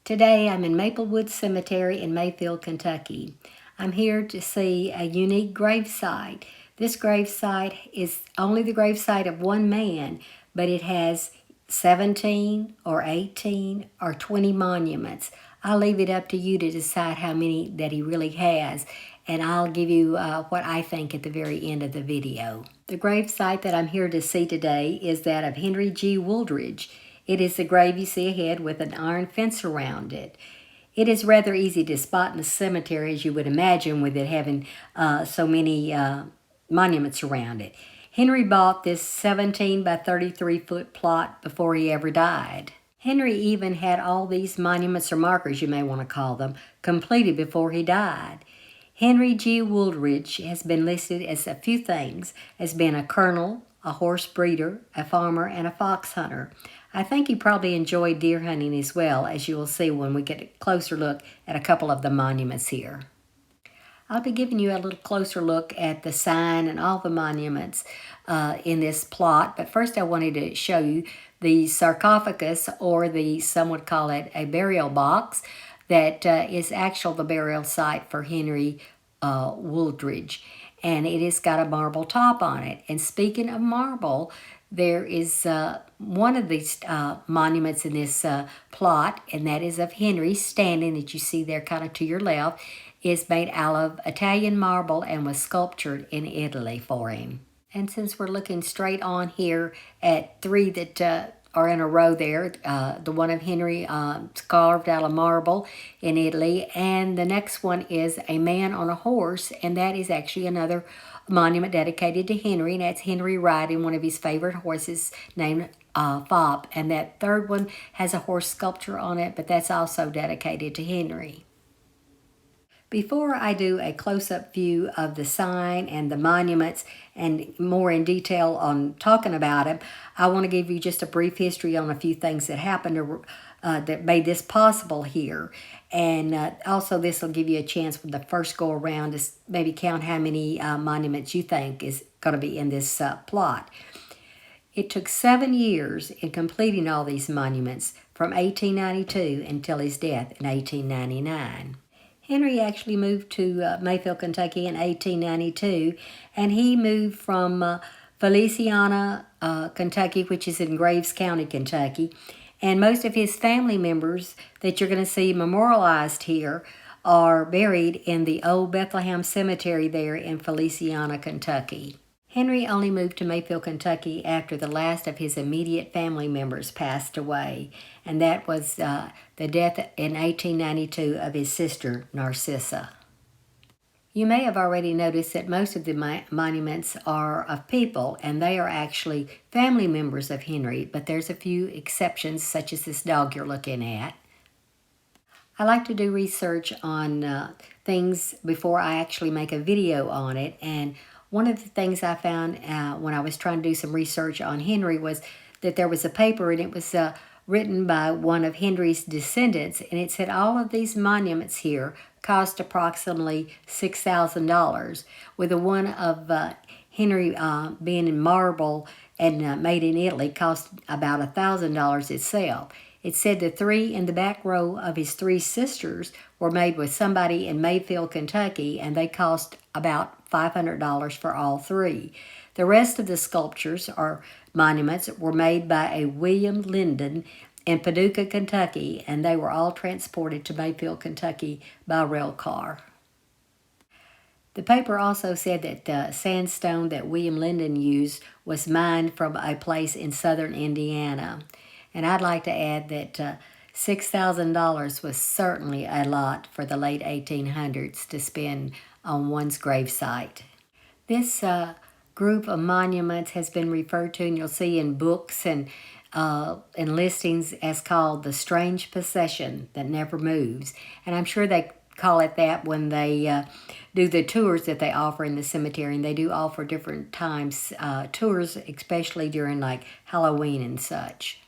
Today I'm in Maplewood Cemetery in Mayfield, Kentucky. I'm here to see a unique gravesite. This gravesite is only the gravesite of one man, but it has 17 or 18 or 20 monuments. I'll leave it up to you to decide how many that he really has, and I'll give you what I think at the very end of the video. The gravesite that I'm here to see today is that of Henry G. Wooldridge. It is the grave you see ahead with an iron fence around it. It is rather easy to spot in the cemetery, as you would imagine, with it having so many monuments around it. Henry bought this 17 by 33 foot plot before he ever died. Henry even had all these monuments or markers, you may want to call them, completed before he died. Henry G. Wooldridge has been listed as a few things, as being a colonel, a horse breeder, a farmer, and a fox hunter. I think he probably enjoyed deer hunting as well, as you will see when we get a closer look at a couple of the monuments here. I'll be giving you a little closer look at the sign and all the monuments in this plot, but first I wanted to show you the sarcophagus, or some would call it a burial box, that is actually the burial site for Henry Wooldridge, and it has got a marble top on it. And speaking of marble, there is one of these monuments in this plot, and that is of Henry standing, that you see there kind of to your left, is made out of Italian marble and was sculptured in Italy for him. And since we're looking straight on here at three that are in a row there, the one of Henry carved out of marble in Italy, and the next one is a man on a horse, and that is actually another monument dedicated to Henry, and that's Henry riding one of his favorite horses named Fop. And that third one has a horse sculpture on it, but that's also dedicated to Henry. Before I do a close-up view of the sign and the monuments and more in detail on talking about them, I want to give you just a brief history on a few things that happened that made this possible here. And also this will give you a chance with the first go around to maybe count how many monuments you think is going to be in this plot. It took 7 years in completing all these monuments, from 1892 until his death in 1899. Henry actually moved to Mayfield, Kentucky in 1892, and he moved from Feliciana, Kentucky, which is in Graves County, Kentucky. And most of his family members that you're going to see memorialized here are buried in the old Bethlehem Cemetery there in Feliciana, Kentucky. Henry only moved to Mayfield, Kentucky after the last of his immediate family members passed away, and that was the death in 1892 of his sister, Narcissa. You may have already noticed that most of the monuments are of people, and they are actually family members of Henry, but there's a few exceptions, such as this dog you're looking at. I like to do research on things before I actually make a video on it, and one of the things I found when I was trying to do some research on Henry was that there was a paper, and it was written by one of Henry's descendants, and it said all of these monuments here cost approximately $6,000, with the one of Henry being in marble and made in Italy cost about $1,000 itself. It said the three in the back row of his three sisters were made with somebody in Mayfield, Kentucky, and they cost about $500 for all three. The rest of the sculptures or monuments were made by a William Linden in Paducah, Kentucky, and they were all transported to Mayfield, Kentucky by rail car. The paper also said that the sandstone that William Linden used was mined from a place in southern Indiana. And I'd like to add that $6,000 was certainly a lot for the late 1800s to spend on one's gravesite. This group of monuments has been referred to, and you'll see in books and listings, as called the strange possession that never moves. And I'm sure they call it that when they do the tours that they offer in the cemetery, and they do offer different times tours, especially during like Halloween and such.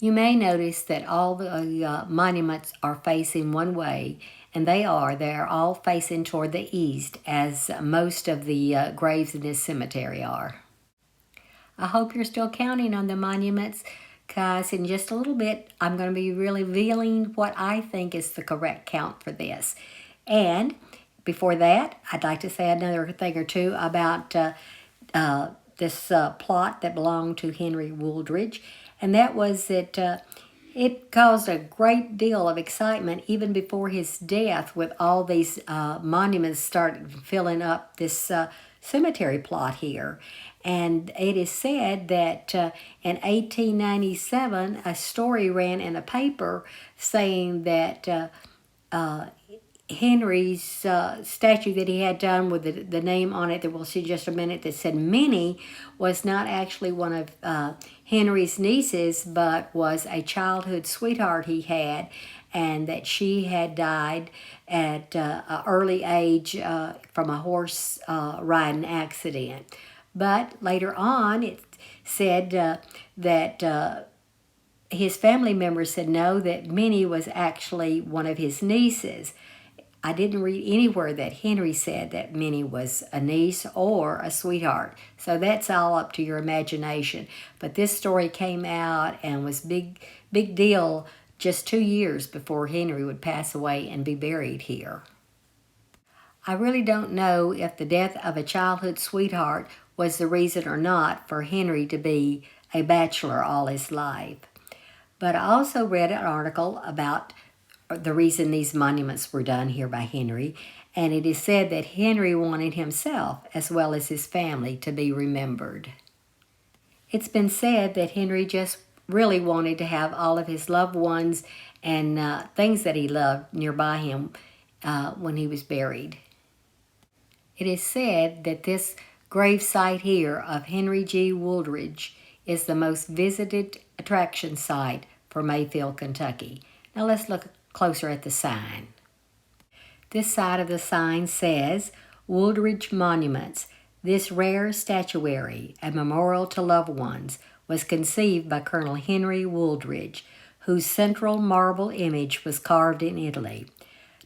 You may notice that all the monuments are facing one way, and they are all facing toward the east, as most of the graves in this cemetery are. I hope you're still counting on the monuments because in just a little bit, I'm going to be really revealing what I think is the correct count for this. And before that, I'd like to say another thing or two about this plot that belonged to Henry Wooldridge, and that was that it caused a great deal of excitement even before his death, with all these monuments started filling up this cemetery plot here. And it is said that in 1897, a story ran in a paper saying that Henry's statue that he had done with the name on it that we'll see in just a minute that said Minnie was not actually one of Henry's nieces, but was a childhood sweetheart he had, and that she had died at an early age from a horse riding accident. But later on, it said that his family members said no, that Minnie was actually one of his nieces. I didn't read anywhere that Henry said that Minnie was a niece or a sweetheart. So that's all up to your imagination. But this story came out and was big deal just 2 years before Henry would pass away and be buried here. I really don't know if the death of a childhood sweetheart was the reason or not for Henry to be a bachelor all his life. But I also read an article about the reason these monuments were done here by Henry, and it is said that Henry wanted himself, as well as his family, to be remembered. It's been said that Henry just really wanted to have all of his loved ones and things that he loved nearby him when he was buried. It is said that this grave site here of Henry G. Wooldridge is the most visited attraction site for Mayfield, Kentucky. Now let's look closer at the sign. This side of the sign says, Wooldridge Monuments. This rare statuary, a memorial to loved ones, was conceived by Colonel Henry Wooldridge, whose central marble image was carved in Italy.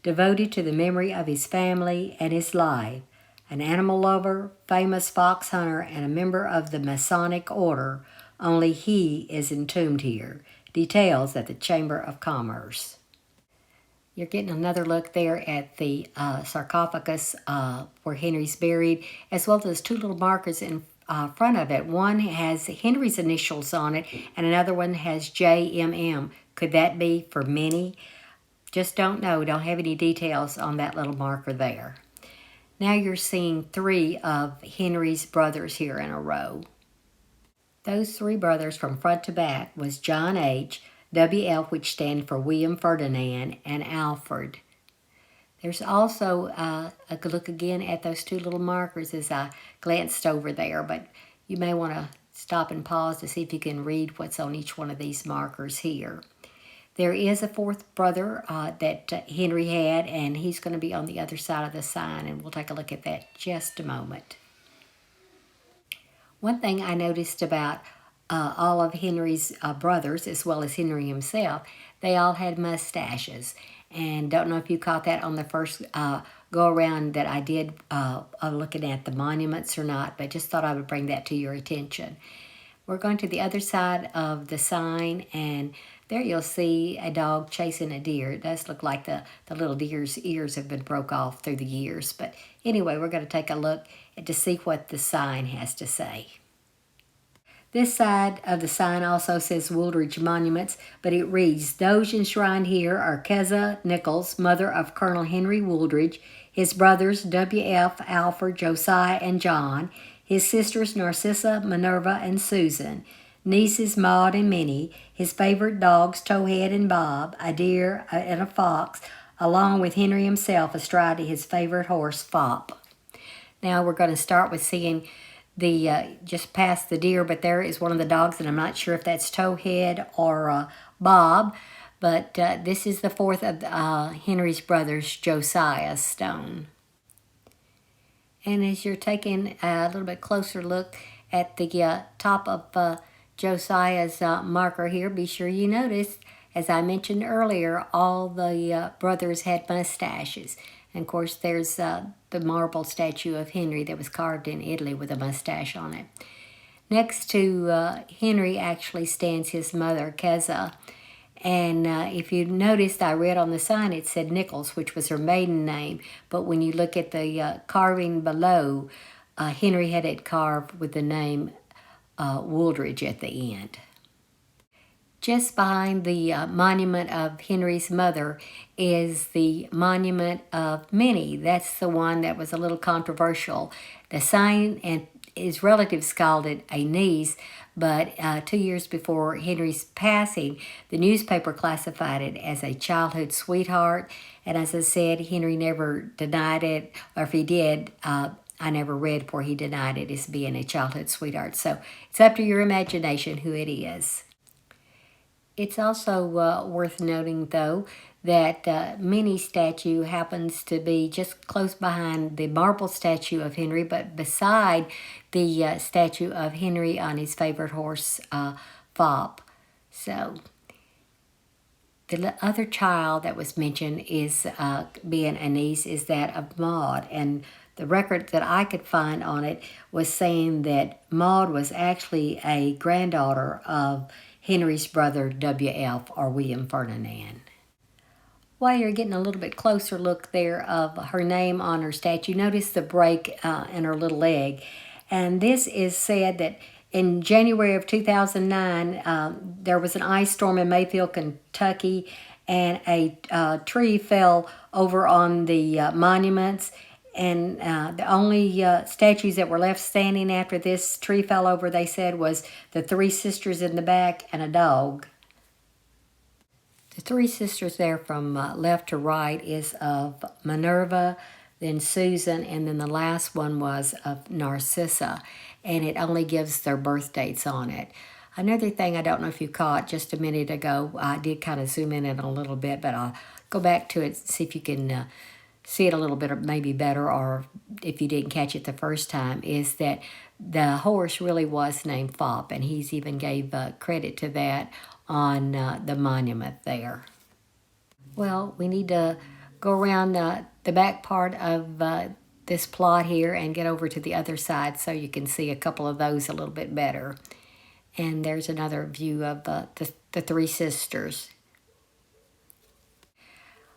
Devoted to the memory of his family and his life, an animal lover, famous fox hunter, and a member of the Masonic Order, only he is entombed here. Details at the Chamber of Commerce. You're getting another look there at the sarcophagus where Henry's buried, as well as two little markers in front of it. One has Henry's initials on it, and another one has JMM. Could that be for Minnie? Just don't know. Don't have any details on that little marker there. Now you're seeing 3 of Henry's brothers here in a row. Those 3 brothers from front to back was John H., WF, which stands for William Ferdinand, and Alfred. There's also a look again at those 2 little markers as I glanced over there, but you may want to stop and pause to see if you can read what's on each one of these markers here. There is a 4th brother that Henry had, and he's going to be on the other side of the sign, and we'll take a look at that just a moment. One thing I noticed about all of Henry's brothers, as well as Henry himself, they all had mustaches. And don't know if you caught that on the first go-around that I did looking at the monuments or not, but just thought I would bring that to your attention. We're going to the other side of the sign, and there you'll see a dog chasing a deer. It does look like the little deer's ears have been broke off through the years. But anyway, we're going to take a look to see what the sign has to say. This side of the sign also says Wooldridge Monuments, but it reads, those enshrined here are Keza Nichols, mother of Colonel Henry Wooldridge, his brothers W.F., Alfred, Josiah, and John, his sisters Narcissa, Minerva, and Susan, nieces Maud and Minnie, his favorite dogs Towhead and Bob, a deer and a fox, along with Henry himself astride his favorite horse Fop. Now we're going to start with seeing the just past the deer, but there is one of the dogs, and I'm not sure if that's Towhead or Bob, but this is the 4th of Henry's brothers, Josiah's stone. And as you're taking a little bit closer look at the top of Josiah's marker here, be sure you notice, as I mentioned earlier, all the brothers had mustaches. And of course, there's the marble statue of Henry that was carved in Italy with a mustache on it. Next to Henry actually stands his mother, Keza. And if you noticed, I read on the sign it said Nichols, which was her maiden name. But when you look at the carving below, Henry had it carved with the name Wooldridge at the end. Just behind the monument of Henry's mother is the monument of Minnie. That's the one that was a little controversial. The sign and his relatives called it a niece, but 2 years before Henry's passing, the newspaper classified it as a childhood sweetheart. And as I said, Henry never denied it, or if he did, I never read where he denied it as being a childhood sweetheart. So it's up to your imagination who it is. It's also worth noting, though, that Minnie's statue happens to be just close behind the marble statue of Henry, but beside the statue of Henry on his favorite horse, Fop. So the other child that was mentioned is being a niece is that of Maud, and the record that I could find on it was saying that Maud was actually a granddaughter of Henry's brother, W.F., or William Ferdinand. While you're getting a little bit closer look there of her name on her statue, notice the break in her little leg. And this is said that in January of 2009, there was an ice storm in Mayfield, Kentucky, and a tree fell over on the monuments. And the only statues that were left standing after this tree fell over, they said, was the three sisters in the back and a dog. The three sisters there from left to right is of Minerva, then Susan, and then the last one was of Narcissa. And it only gives their birth dates on it. Another thing I don't know if you caught just a minute ago, I did kind of zoom in a little bit, but I'll go back to it, see if you can see it a little bit maybe better, or if you didn't catch it the first time, is that the horse really was named Fop, and he's even gave credit to that on the monument there. Well, we need to go around the back part of this plot here and get over to the other side so you can see a couple of those a little bit better. And there's another view of the three sisters.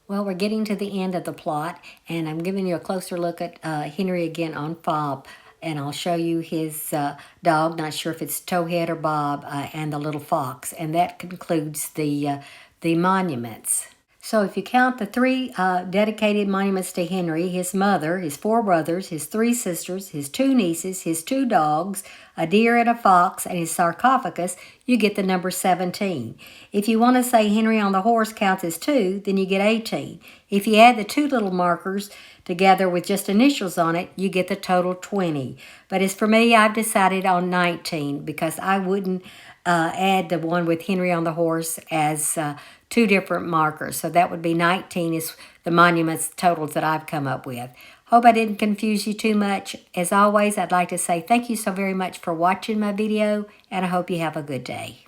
Well, we're getting to the end of the plot, and I'm giving you a closer look at Henry again on Fob, and I'll show you his dog, not sure if it's Towhead or Bob, and the little fox, and that concludes the monuments. So if you count the three dedicated monuments to Henry, his mother, his four brothers, his three sisters, his two nieces, his two dogs, a deer and a fox, and his sarcophagus, you get the number 17. If you want to say Henry on the horse counts as 2, then you get 18. If you add the two little markers together with just initials on it, you get the total 20. But as for me, I've decided on 19 because I wouldn't add the one with Henry on the horse as two different markers. So that would be 19 is the monuments totals that I've come up with. Hope I didn't confuse you too much. As always, I'd like to say thank you so very much for watching my video, and I hope you have a good day.